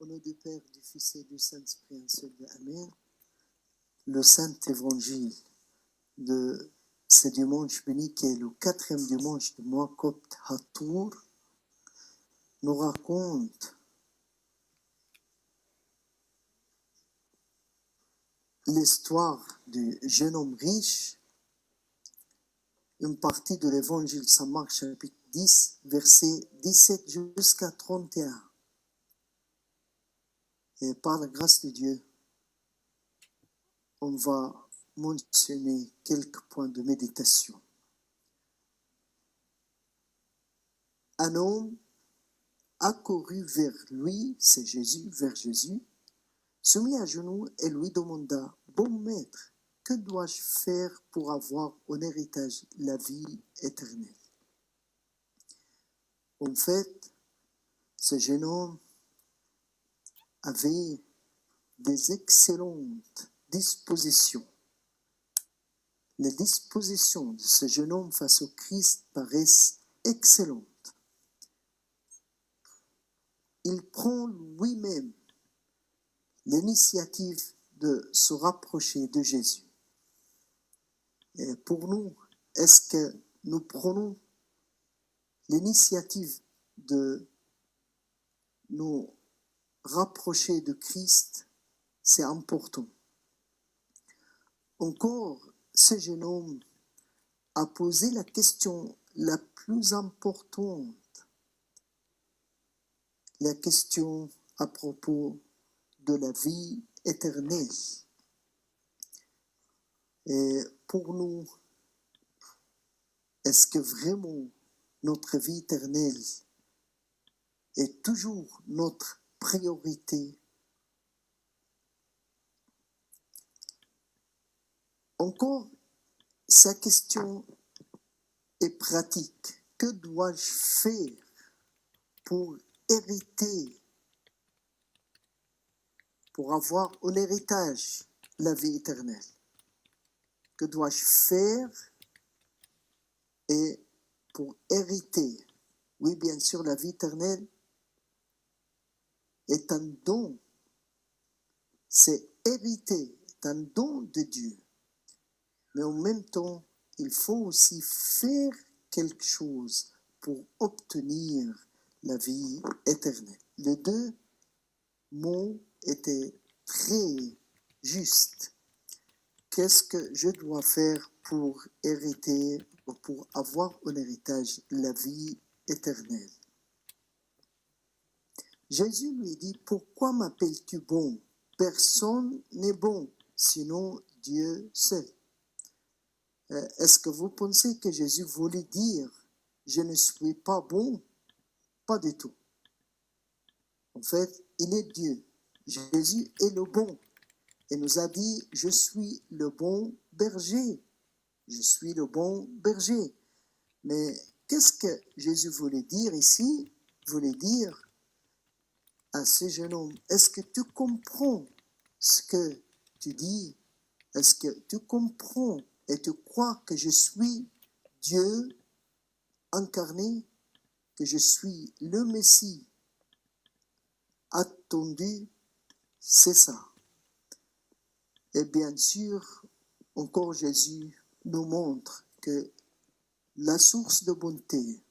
Au nom du Père, du Fils et du Saint-Esprit, un seul Dieu. Amen. Le Saint Évangile de ce dimanche béni, qui est le 4e dimanche du mois copte Hatour, nous raconte l'histoire du jeune homme riche, une partie de l'Évangile Saint-Marc, chapitre 10, versets 17 jusqu'à 31. Et par la grâce de Dieu, on va mentionner quelques points de méditation. Un homme accourut vers lui, c'est Jésus, vers Jésus, se mit à genoux et lui demanda, « Bon maître, que dois-je faire pour avoir en héritage la vie éternelle ?» En fait, ce jeune homme avait des excellentes dispositions. Les dispositions de ce jeune homme face au Christ paraissent excellentes. Il prend lui-même l'initiative de se rapprocher de Jésus. Et pour nous, est-ce que nous prenons l'initiative de nous rapprocher de Christ? C'est important. Encore, ce jeune homme a posé la question la plus importante, la question à propos de la vie éternelle. Et pour nous, est-ce que vraiment notre vie éternelle est toujours notre priorité? Encore, sa question est pratique. Que dois-je faire pour hériter, pour avoir en héritage la vie éternelle? Que dois-je faire et pour hériter? Oui, bien sûr, la vie éternelle est un don. C'est hériter, c'est un don de Dieu. Mais en même temps, il faut aussi faire quelque chose pour obtenir la vie éternelle. Les deux mots étaient très justes. Qu'est-ce que je dois faire pour hériter ou pour avoir en héritage la vie éternelle? Jésus lui dit, « Pourquoi m'appelles-tu bon? Personne n'est bon, sinon Dieu seul. » Est-ce que vous pensez que Jésus voulait dire « Je ne suis pas bon » ? Pas du tout. En fait, il est Dieu. Jésus est le bon. Et nous a dit « Je suis le bon berger. Je suis le bon berger. » Mais qu'est-ce que Jésus voulait dire ici? Il voulait dire à ce jeune homme, est-ce que tu comprends ce que tu dis? Est-ce que tu comprends et tu crois que je suis Dieu incarné, que je suis le Messie attendu? C'est ça. Et bien sûr, encore Jésus nous montre que la source de bonté,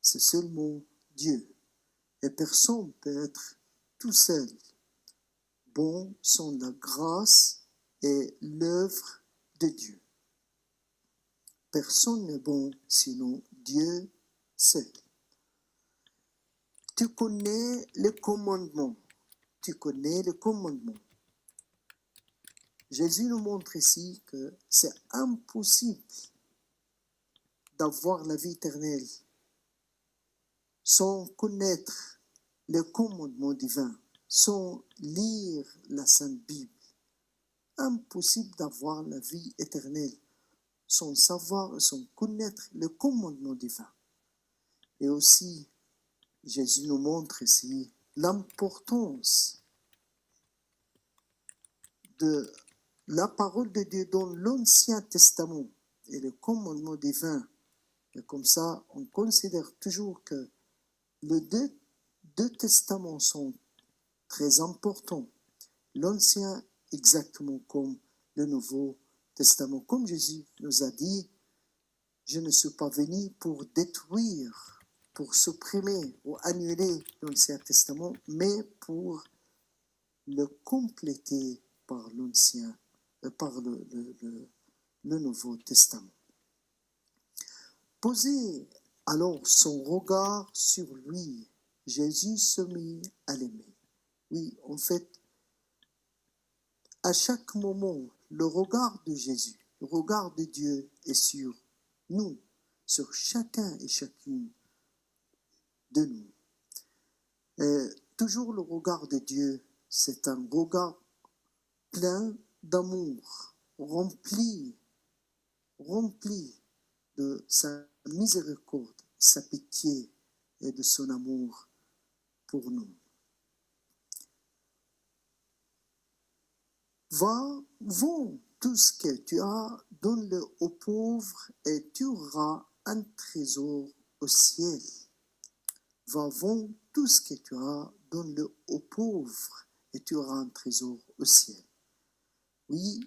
c'est seulement Dieu. Et personne ne peut être tout seul bon sans la grâce et l'œuvre de Dieu. Personne n'est bon sinon Dieu seul. Tu connais le commandement. Tu connais le commandement. Jésus nous montre ici que c'est impossible d'avoir la vie éternelle sans connaître le commandement divin, sans lire la Sainte Bible. Impossible d'avoir la vie éternelle sans savoir, sans connaître le commandement divin. Et aussi, Jésus nous montre ici l'importance de la parole de Dieu dans l'Ancien Testament et le commandement divin. Et comme ça, on considère toujours que les deux testaments sont très important. L'Ancien exactement comme le Nouveau Testament. Comme Jésus nous a dit, je ne suis pas venu pour détruire, pour supprimer ou annuler l'Ancien Testament, mais pour le compléter par le Nouveau Testament. Posez alors son regard sur lui, Jésus se mit à l'aimer. Oui, en fait, à chaque moment, le regard de Jésus, le regard de Dieu est sur nous, sur chacun et chacune de nous. Toujours le regard de Dieu, c'est un regard plein d'amour, rempli de sa miséricorde, sa pitié et de son amour pour nous. Vends tout ce que tu as, donne-le aux pauvres et tu auras un trésor au ciel. Vends tout ce que tu as, donne-le aux pauvres et tu auras un trésor au ciel. Oui,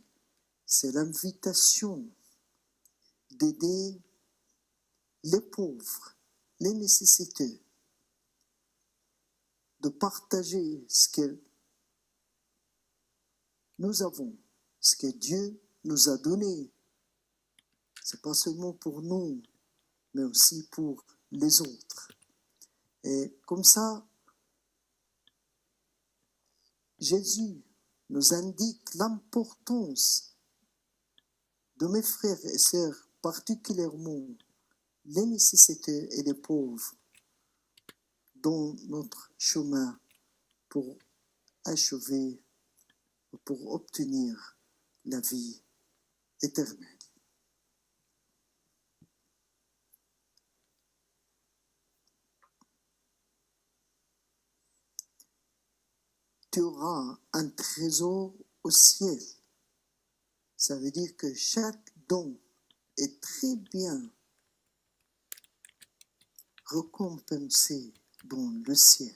c'est l'invitation d'aider les pauvres, les nécessiteux, de partager ce que nous avons, ce que Dieu nous a donné. Ce n'est pas seulement pour nous, mais aussi pour les autres. Et comme ça, Jésus nous indique l'importance de mes frères et sœurs, particulièrement les nécessiteux et les pauvres, dans notre chemin pour achever, pour obtenir la vie éternelle. Tu auras un trésor au ciel. Ça veut dire que chaque don est très bien récompensé dans le ciel.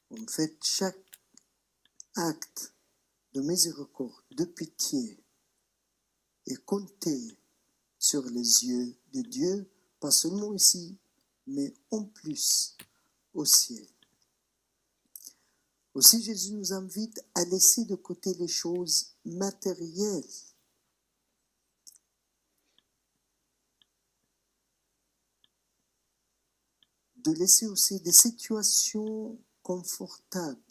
En fait, chaque acte de miséricorde, de pitié est compté sur les yeux de Dieu, pas seulement ici, mais en plus au ciel. Aussi, Jésus nous invite à laisser de côté les choses matérielles. De laisser aussi des situations confortables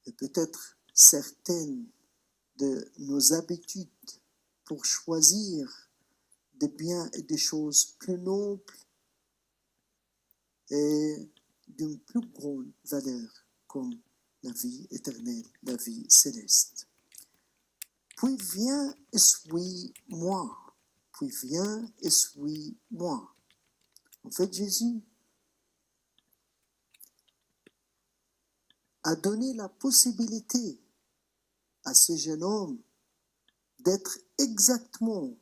et peut-être certaines de nos habitudes pour choisir des biens et des choses plus nobles et d'une plus grande valeur comme la vie éternelle, la vie céleste. Puis viens et suis-moi. Puis viens et suis-moi. En fait, Jésus a donné la possibilité à ce jeune homme d'être exactement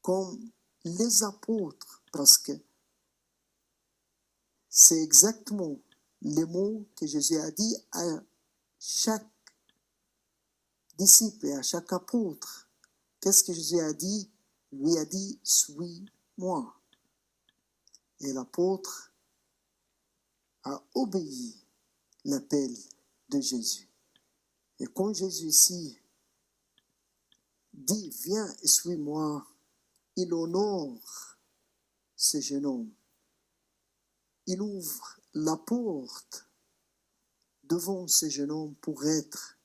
comme les apôtres, parce que c'est exactement les mots que Jésus a dit à chaque disciple et à chaque apôtre. Qu'est-ce que Jésus a dit? Il lui a dit, suis-moi. Et l'apôtre a obéi l'appel de Jésus. Et quand Jésus ici dit, viens et suis-moi, il honore ce jeune homme. Il ouvre la porte devant ce jeune homme pour être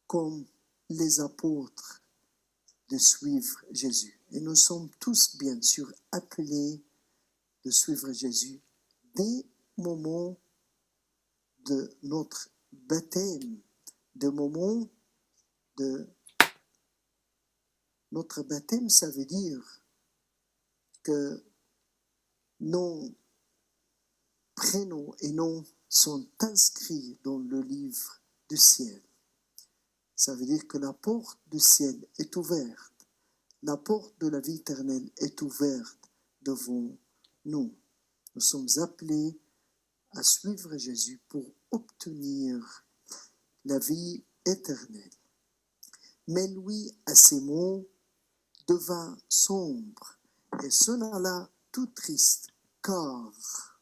comme les apôtres, de suivre Jésus. Et nous sommes tous bien sûr appelés de suivre Jésus dès le moment de notre baptême, des moments de notre baptême. Ça veut dire que nos prénoms et noms sont inscrits dans le livre du ciel. Ça veut dire que la porte du ciel est ouverte. La porte de la vie éternelle est ouverte devant nous. Nous sommes appelés à suivre Jésus pour obtenir la vie éternelle. Mais lui, à ces mots, devint sombre et s'en alla tout triste, car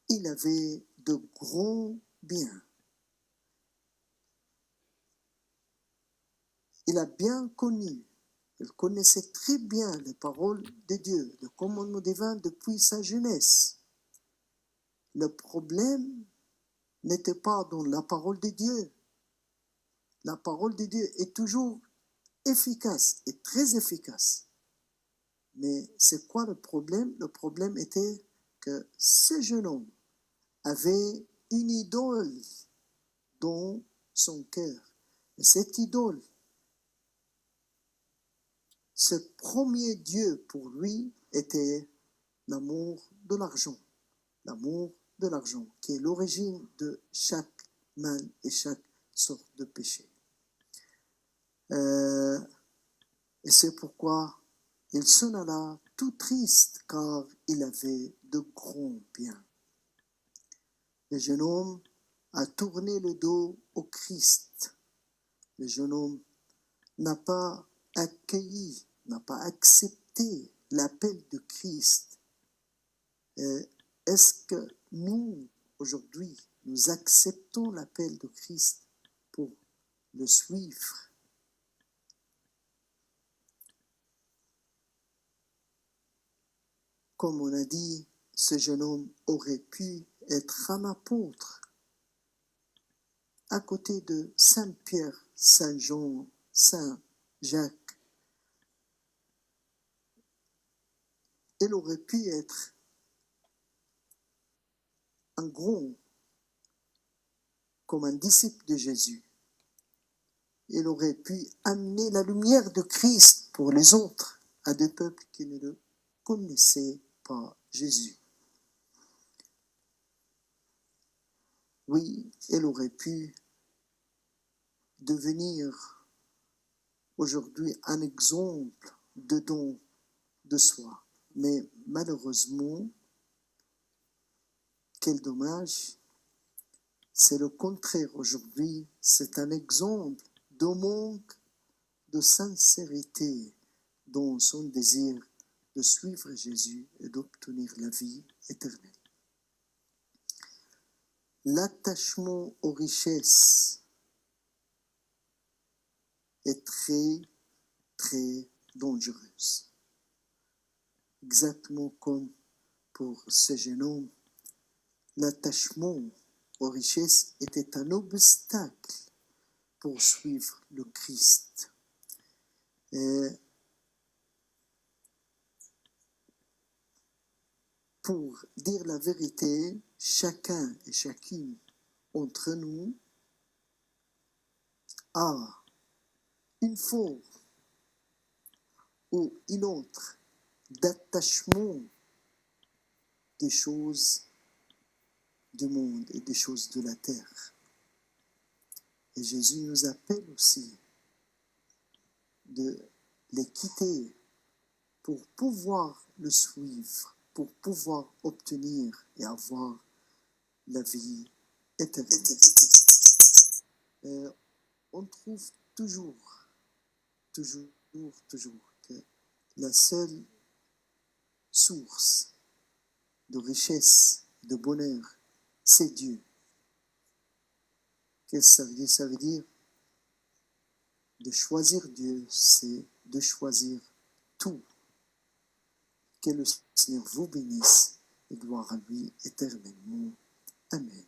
il avait de grands biens. Il a bien connu, il connaissait très bien les paroles de Dieu, le commandement divin depuis sa jeunesse. Le problème n'était pas dans la parole de Dieu. La parole de Dieu est toujours efficace et très efficace. Mais c'est quoi le problème? Le problème était que ce jeune homme avait une idole dans son cœur. Et cette idole, ce premier Dieu pour lui était l'amour de l'argent. L'amour de l'argent, qui est l'origine de chaque mal et chaque sorte de péché. Et c'est pourquoi il s'en alla tout triste, car il avait de grands biens. Le jeune homme a tourné le dos au Christ. Le jeune homme n'a pas accueilli, n'a pas accepté l'appel de Christ. Est-ce que nous, aujourd'hui, nous acceptons l'appel de Christ pour le suivre? Comme on a dit, ce jeune homme aurait pu être un apôtre à côté de Saint Pierre, Saint Jean, Saint Jacques. Il aurait pu être un grand, comme un disciple de Jésus. Il aurait pu amener la lumière de Christ pour les autres, à des peuples qui ne le connaissaient pas Jésus. Oui, il aurait pu devenir aujourd'hui un exemple de don de soi. Mais malheureusement, quel dommage, c'est le contraire aujourd'hui. C'est un exemple de manque de sincérité dans son désir de suivre Jésus et d'obtenir la vie éternelle. L'attachement aux richesses est très, très dangereuse. Exactement comme pour ce jeune homme, l'attachement aux richesses était un obstacle pour suivre le Christ. Et pour dire la vérité, chacun et chacune d'entre nous a une forme ou une autre d'attachement des choses du monde et des choses de la terre. Et Jésus nous appelle aussi de les quitter pour pouvoir le suivre, pour pouvoir obtenir et avoir la vie éternelle. On trouve toujours que la seule source de richesse, de bonheur, c'est Dieu. Qu'est-ce que ça veut dire? Ça veut dire de choisir Dieu, c'est de choisir tout. Que le Seigneur vous bénisse et gloire à lui éternellement. Amen.